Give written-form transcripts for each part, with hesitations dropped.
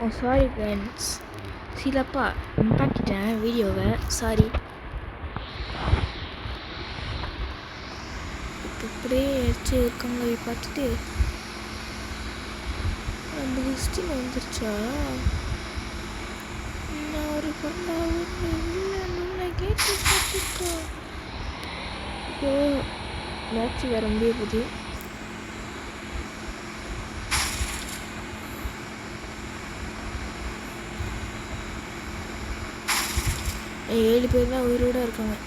ஓ sorry friends, சிலப்பா நிப்பாட்டிட்டேன் வீடியோவை, sorry. இப்போ இப்படியே அடிச்சு இருக்காங்க பார்த்துட்டு நம்ம ஹிஸ்ட்ரி வந்துருச்சா? நான் ஒரு பொண்ணா இல்லை கேட்டு பார்த்துக்கோ. இப்போ மேட்ச் வர முடிய போகுது. ஏழு பேர் தான் உயிரோட இருக்காங்க.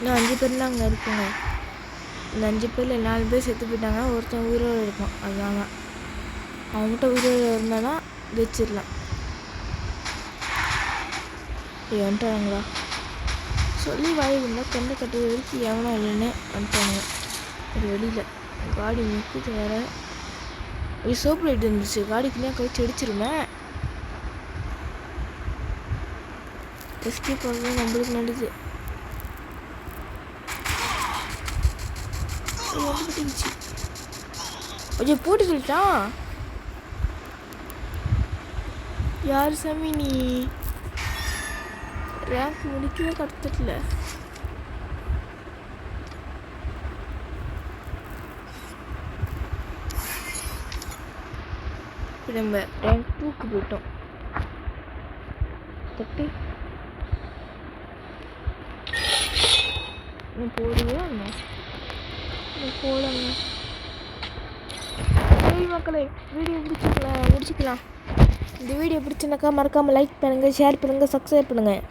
இன்னும் 5 பேர் தான் அங்கே இருக்குங்க. இந்த 5 பேரில் 4 பேர் செத்து போயிட்டாங்க, ஒருத்தன் உயிரோடு இருப்பான். அதுதாங்க அவன் மட்டும் உயிரோடு இருந்தானா வச்சிடலாம். வந்துட்டாங்களா சொல்லி வாய் இருந்தால் கண்டு கட்டுறது வரைக்கும் எவனோ இல்லைன்னு வந்துட்டானுங்க. அது வெளியில் காடி நிற்குது வேறு. ஒரு சோப்பு லைட் இருந்துச்சு, காடிக்குள்ளே கழிச்சு அடிச்சிருந்தேன். எஸ்கேப் ஆகுது நம்மளுக்கு நல்லது. கொஞ்சம் போட்டு சொல்லிட்டான். யார் சாமி நீ? ரேங்க் முடிக்கவே கடத்தல. இப்போ நம்ம ரேங்க் 2க்கு போயிட்டோம். தட்டி போடுவியா போடங்க. சரி மக்களே, வீடியோ முடிச்சுக்கலாம். இந்த வீடியோ பிடிச்சிருந்தாக்கா மறக்காமல் லைக் பண்ணுங்கள், ஷேர் பண்ணுங்கள், சப்ஸ்கிரைப் பண்ணுங்கள்.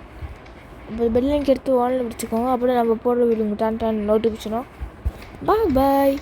இப்போ பெல் லிங்க் எடுத்து ஆன்லைன் பிடிச்சிக்கோங்க. அப்புறம் நம்ம போடுற வீடியோ டான் நோட்டிஃபிகேஷனும். பாய்.